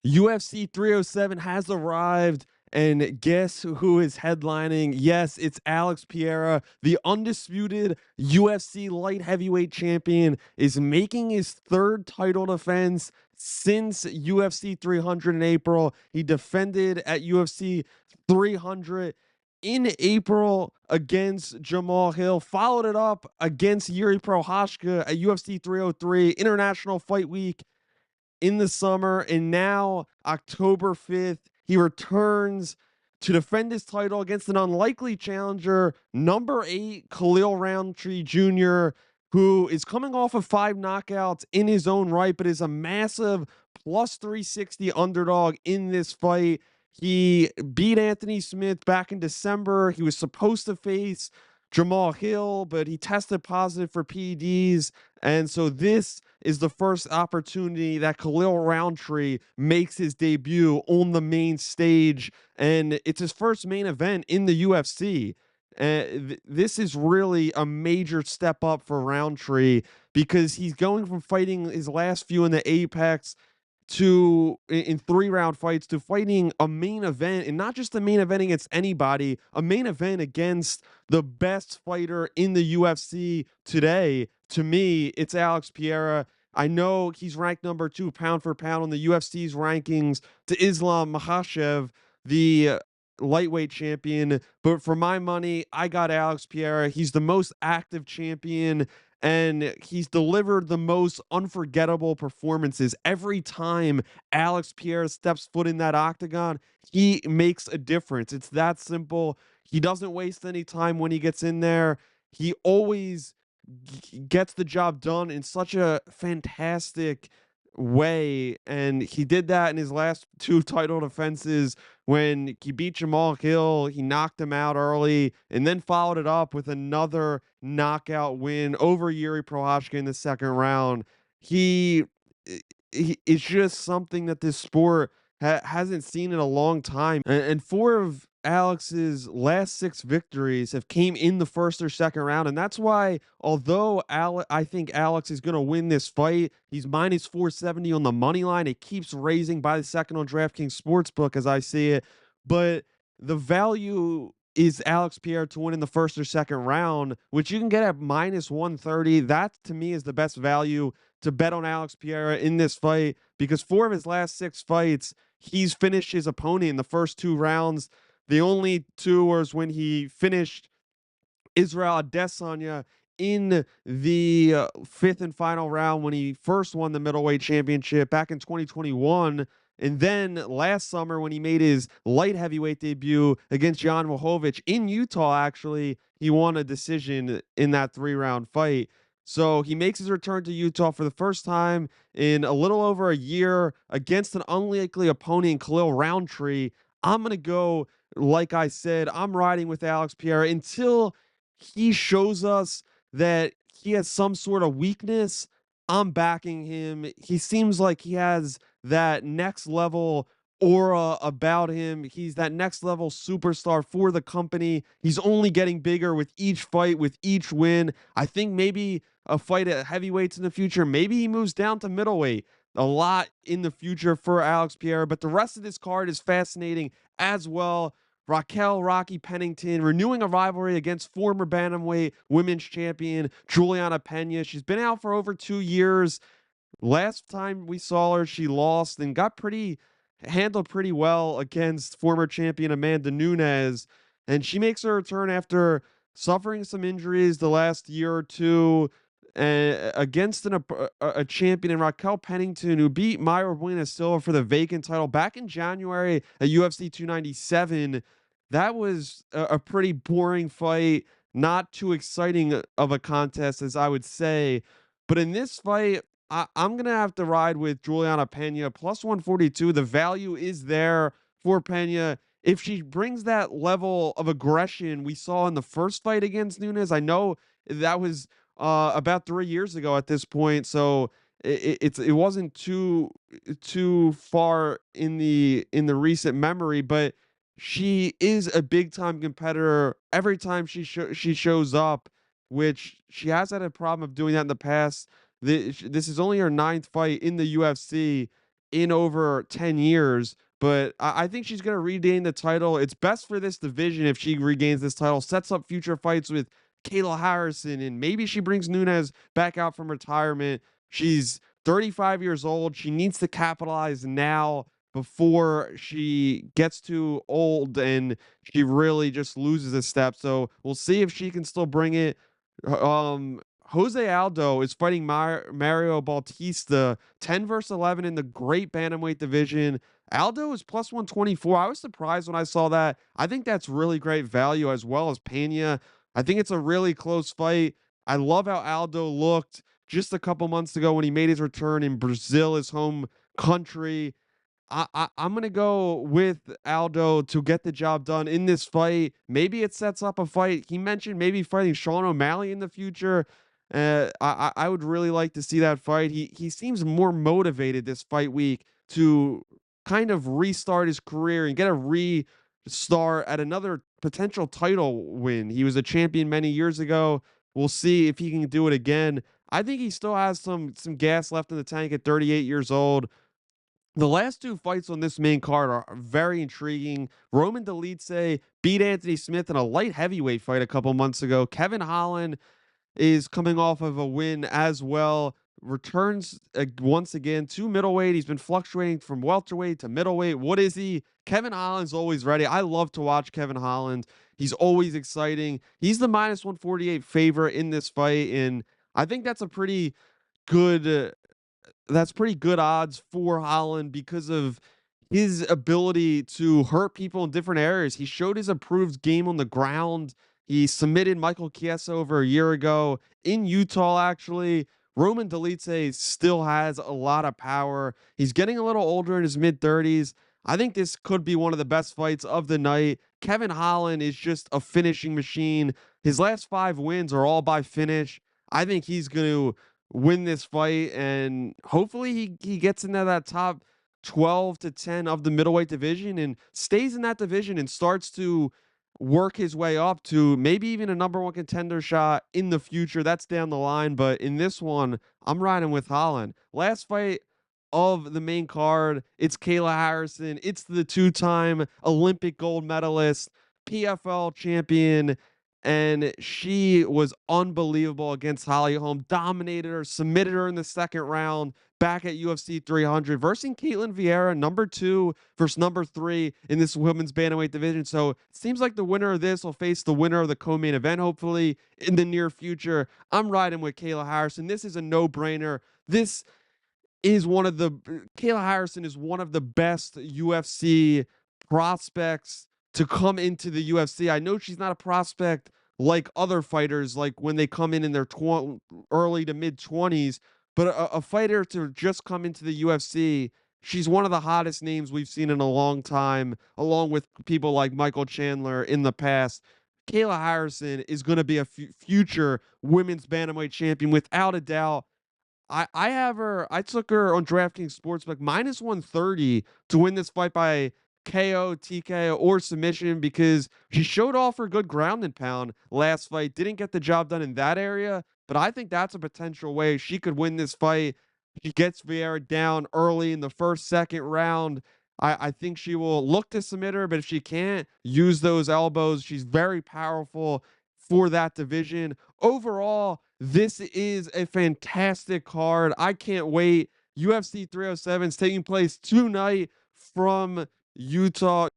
UFC 307 has arrived, and guess who is headlining? Yes, it's Alex Pereira, the undisputed UFC light heavyweight champion, is making his third title defense since UFC 300 in April. He defended at UFC 300 in April against Jamal Hill, followed it up against Yuri Prohashka at UFC 303 International Fight Week in the summer, and now October 5th, he returns to defend his title against an unlikely challenger, number 8 Khalil Roundtree Jr., who is coming off of 5 knockouts in his own right, but is a massive plus 360 underdog in this fight. He beat Anthony Smith back in December. He was supposed to face Jamal Hill, but he tested positive for PEDs. And so this is the first opportunity that Khalil Roundtree makes his debut on the main stage, and it's his first main event in the UFC. This is really a major step up for Roundtree because he's going from fighting his last few in the Apex to in 3-round fights to fighting a main event, and not just a main event against anybody, a main event against the best fighter in the UFC today. To me, it's Alex Pereira. I know he's ranked number 2 pound for pound on the UFC's rankings to Islam Makhachev, the lightweight champion, but for my money, I got Alex Pereira. He's the most active champion, and he's delivered the most unforgettable performances. Every time Alex Pereira steps foot in that octagon, he makes a difference. It's that simple. He doesn't waste any time when he gets in there. He always gets the job done in such a fantastic way, and he did that in his last 2 title defenses. When he beat Jamal Hill, he knocked him out early and then followed it up with another knockout win over Yuri Prohashka in the second round. He, it's just something that this sport hasn't seen in a long time. And 4 of Alex's last 6 victories have came in the first or second round, and that's why, although I think Alex is going to win this fight, he's minus 470 on the money line. It keeps raising by the second on DraftKings Sportsbook as I see it, but the value is Alex Pierre to win in the first or second round, which you can get at minus 130. That to me is the best value to bet on Alex Pereira in this fight, because 4 of his last 6 fights, he's finished his opponent in the first 2 rounds. The only 2 was when he finished Israel Adesanya in the 5th and final round when he first won the middleweight championship back in 2021. And then last summer when he made his light heavyweight debut against Jan Blachowicz in Utah, actually, he won a decision in that 3-round fight. So he makes his return to Utah for the first time in a little over a year against an unlikely opponent in Khalil Roundtree. I'm going to go, like I said, I'm riding with Alex Pereira until he shows us that he has some sort of weakness. I'm backing him. He seems like he has that next level aura about him. He's that next level superstar for the company. He's only getting bigger with each fight, with each win. I think maybe a fight at heavyweights in the future. Maybe he moves down to middleweight a lot in the future for Alex Pereira. But the rest of this card is fascinating as well. Raquel Rocky Pennington renewing a rivalry against former bantamweight women's champion Juliana Pena. She's been out for over 2 years. Last time we saw her, she lost and got handled pretty well against former champion Amanda Nunes. And she makes her return after suffering some injuries the last year or 2 against a champion in Raquel Pennington, who beat Mayra Buena Silva for the vacant title back in January at UFC 297. That was a pretty boring fight, not too exciting of a contest, as I would say. But in this fight, I'm going to have to ride with Juliana Pena, plus 142. The value is there for Pena. If she brings that level of aggression we saw in the first fight against Nunes, I know that was about 3 years ago at this point, so it wasn't too far in the recent memory, but she is a big time competitor every time she shows up, which she has had a problem of doing that in the past. This is only her 9th fight in the UFC, in over 10 years. But I think she's going to regain the title. It's best for this division if she regains this title, sets up future fights with Kayla Harrison, and maybe she brings Nunes back out from retirement. She's 35 years old. She needs to capitalize now before she gets too old and she really just loses a step. So we'll see if she can still bring it. Jose Aldo is fighting Mario Bautista, 10 versus 11 in the great bantamweight division. Aldo is plus 124. I was surprised when I saw that. I think that's really great value, as well as Pena. I think it's a really close fight. I love how Aldo looked just a couple months ago when he made his return in Brazil, his home country. I'm gonna go with Aldo to get the job done in this fight. Maybe it sets up a fight. He mentioned maybe fighting Sean O'Malley in the future. I would really like to see that fight. He seems more motivated this fight week to kind of restart his career and get a restart at another potential title win. He was a champion many years ago. We'll see if he can do it again. I think he still has some gas left in the tank at 38 years old. The last two fights on this main card are very intriguing. Roman Dolidze beat Anthony Smith in a light heavyweight fight a couple months ago. Kevin Holland is coming off of a win as well. Returns once again to middleweight. He's been fluctuating from welterweight to middleweight. What is he? Kevin Holland's always ready. I love to watch Kevin Holland. He's always exciting. He's the minus 148 favorite in this fight, and I think good that's pretty good odds for Holland because of his ability to hurt people in different areas. He showed his improved game on the ground. He submitted Michael Chiesa over a year ago in Utah, actually. Roman Dolidze still has a lot of power. He's getting a little older in his mid 30s. I think this could be one of the best fights of the night. Kevin Holland is just a finishing machine. His last 5 wins are all by finish. I think he's going to win this fight, and hopefully he gets into that top 12 to 10 of the middleweight division and stays in that division and starts to work his way up to maybe even a number one contender shot in the future. That's down the line, but in this one, I'm riding with Holland. Last fight of the main card, it's Kayla Harrison. It's the two-time Olympic gold medalist, PFL champion, and she was unbelievable against Holly Holm. Dominated her, submitted her in the second round back at UFC 300 versus Caitlin Vieira, number 2 versus number 3 in this women's bantamweight division. So it seems like the winner of this will face the winner of the co-main event, hopefully in the near future. I'm riding with Kayla Harrison. This is a no-brainer. This is one of the Kayla Harrison is one of the best UFC prospects to come into the UFC. I know she's not a prospect like other fighters, like when they come in their early to mid 20s, but a fighter to just come into the UFC, she's one of the hottest names we've seen in a long time, along with people like Michael Chandler in the past. Kayla Harrison is going to be a future women's bantamweight champion without a doubt. I have her. I took her on DraftKings Sportsbook minus 130 to win this fight by KO, TKO, or submission because she showed off her good ground and pound last fight. Didn't get the job done in that area, but I think that's a potential way she could win this fight. She gets Vieira down early in the first, second round. I think she will look to submit her, but if she can't, use those elbows. She's very powerful for that division. Overall, this is a fantastic card. I can't wait. UFC 307 is taking place tonight from Utah.